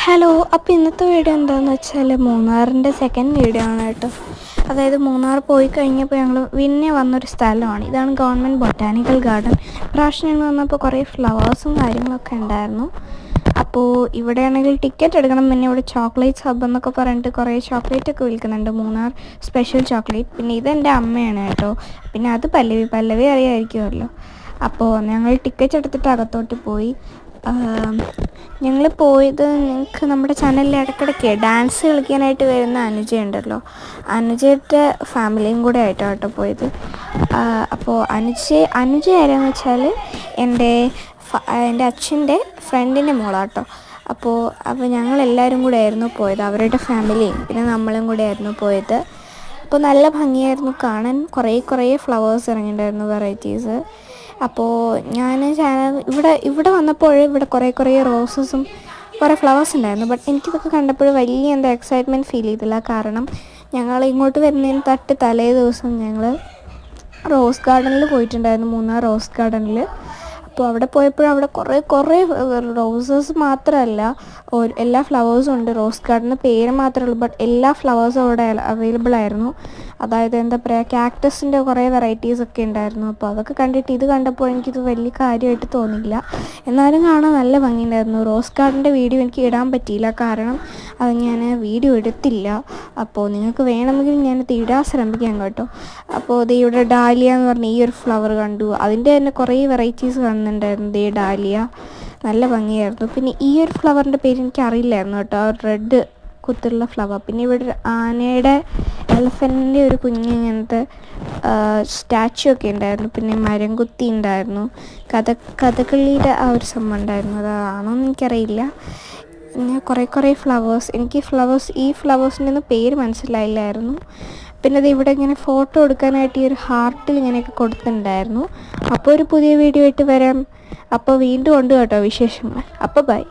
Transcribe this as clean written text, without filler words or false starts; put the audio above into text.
Hello, അപ്പോൾ ഇന്നത്തെ video എന്താണെന്ന് വെച്ചാൽ മൂന്നാറിൻ്റെ സെക്കൻഡ് വീഡിയോ ആണ് കേട്ടോ. അതായത് മൂന്നാർ പോയി കഴിഞ്ഞപ്പോൾ ഞങ്ങൾ പിന്നെ വന്നൊരു സ്ഥലമാണ്. ഇതാണ് ഗവൺമെൻറ് ബൊട്ടാനിക്കൽ ഗാർഡൻ. പ്രാവശ്യം ഞങ്ങൾ വന്നപ്പോൾ കുറേ ഫ്ലവേഴ്സും കാര്യങ്ങളൊക്കെ ഉണ്ടായിരുന്നു. അപ്പോൾ ഇവിടെയാണെങ്കിൽ ടിക്കറ്റ് എടുക്കണം. പിന്നെ ഇവിടെ ചോക്ലേറ്റ്സ് ഹബ് എന്നൊക്കെ പറഞ്ഞിട്ട് കുറേ ചോക്ലേറ്റൊക്കെ വിൽക്കുന്നുണ്ട്, മൂന്നാർ സ്പെഷ്യൽ ചോക്ലേറ്റ്. പിന്നെ ഇതെൻ്റെ അമ്മയാണ് കേട്ടോ. പിന്നെ അത് പല്ലവി അറിയാമായിരിക്കുമല്ലോ. അപ്പോൾ ഞങ്ങൾ ടിക്കറ്റ് എടുത്തിട്ട് അകത്തോട്ട് പോയി. ഞങ്ങൾ പോയത്, ഞങ്ങൾക്ക് നമ്മുടെ ചാനലിൽ ഇടയ്ക്കിടയ്ക്ക് ഡാൻസ് കളിക്കാനായിട്ട് വരുന്ന അനുജയുണ്ടല്ലോ, അനുജയുടെ ഫാമിലിയും കൂടെ ആയിട്ടാണ് കേട്ടോ പോയത്. അപ്പോൾ അനുജ ആരാന്ന് വെച്ചാൽ എൻ്റെ അച്ഛൻ്റെ ഫ്രണ്ടിൻ്റെ മോളാട്ടോ. അപ്പോൾ ഞങ്ങളെല്ലാവരും കൂടെ ആയിരുന്നു പോയത്, അവരുടെ ഫാമിലിയും പിന്നെ നമ്മളും കൂടെ ആയിരുന്നു പോയത്. അപ്പോൾ നല്ല ഭംഗിയായിരുന്നു കാണാൻ. കുറേ ഫ്ലവേഴ്സ് ഇറങ്ങിയിട്ടുണ്ടായിരുന്നു, വെറൈറ്റീസ്. അപ്പോൾ ഞാൻ ഇവിടെ വന്നപ്പോൾ ഇവിടെ കുറേ റോസസും കുറേ ഫ്ലവേഴ്സ് ഉണ്ടായിരുന്നു. ബട്ട് എനിക്കിതൊക്കെ കണ്ടപ്പോൾ വലിയ എന്താ എക്സൈറ്റ്മെൻറ്റ് ഫീൽ ചെയ്തില്ല. കാരണം ഞങ്ങൾ ഇങ്ങോട്ട് വരുന്നതിന് തലേ ദിവസം ഞങ്ങൾ റോസ് ഗാർഡനിൽ പോയിട്ടുണ്ടായിരുന്നു, മൂന്നാർ റോസ് ഗാർഡനിൽ. അപ്പോൾ അവിടെ പോയപ്പോൾ അവിടെ കുറേ റോസസ് മാത്രമല്ല, എല്ലാ ഫ്ലവേഴ്സും ഉണ്ട്. റോസ് ഗാർഡന് പേര് മാത്രമേ ഉള്ളൂ, ബട്ട് എല്ലാ ഫ്ലവേഴ്സും അവിടെ അവൈലബിൾ ആയിരുന്നു. അതായത് എന്താ പറയുക, കാക്ടസിൻ്റെ കുറേ വെറൈറ്റീസൊക്കെ ഉണ്ടായിരുന്നു. അപ്പോൾ അതൊക്കെ കണ്ടിട്ട് ഇത് കണ്ടപ്പോൾ എനിക്കിത് വലിയ കാര്യമായിട്ട് തോന്നിയില്ല. എന്നാലും കാണാൻ നല്ല ഭംഗിയുണ്ടായിരുന്നു. റോസ് ഗാർഡൻ്റെ വീഡിയോ എനിക്ക് ഇടാൻ പറ്റിയില്ല, കാരണം അത് ഞാൻ വീഡിയോ എടുത്തില്ല. അപ്പോൾ നിങ്ങൾക്ക് വേണമെങ്കിൽ ഞാനത് ഇടാൻ ശ്രമിക്കാം കേട്ടോ. അപ്പോൾ ഇവിടെ ഡാലിയ എന്ന് പറഞ്ഞ ഈ ഒരു ഫ്ലവർ കണ്ടു. അതിൻ്റെ തന്നെ കുറേ വെറൈറ്റീസ് കാണുന്നുണ്ടായിരുന്നു. ഡാലിയ നല്ല ഭംഗിയായിരുന്നു. പിന്നെ ഈ ഒരു ഫ്ലവറിൻ്റെ പേര് എനിക്ക് അറിയില്ലായിരുന്നു കേട്ടോ, റെഡ് കുത്തുള്ള ഫ്ലവർ. പിന്നെ ഇവിടെ ഒരു ആനയുടെ, എലഫൻറ്റിൻ്റെ ഒരു ഇങ്ങനത്തെ സ്റ്റാച്ചു ഒക്കെ ഉണ്ടായിരുന്നു. പിന്നെ മരം കുത്തി ഉണ്ടായിരുന്നു, കഥകളിയുടെ ആ ഒരു സംഭവം ഉണ്ടായിരുന്നു. അതാണോന്ന് എനിക്കറിയില്ല. പിന്നെ കുറേ ഫ്ലവേഴ്സ്. എനിക്ക് ഈ ഫ്ലവേഴ്സിൻ്റെ ഒന്നും പേര് മനസ്സിലായില്ലായിരുന്നു. പിന്നെ അത് ഇവിടെ ഇങ്ങനെ ഫോട്ടോ എടുക്കാനായിട്ട് ഈ ഒരു ഹാർട്ടിൽ ഇങ്ങനെയൊക്കെ കൊടുത്തിട്ടുണ്ടായിരുന്നു. അപ്പോൾ ഒരു പുതിയ വീഡിയോ ആയിട്ട് വരാം. അപ്പോൾ വീണ്ടും ഉണ്ട് കേട്ടോ വിശേഷങ്ങൾ. അപ്പോൾ ബൈ.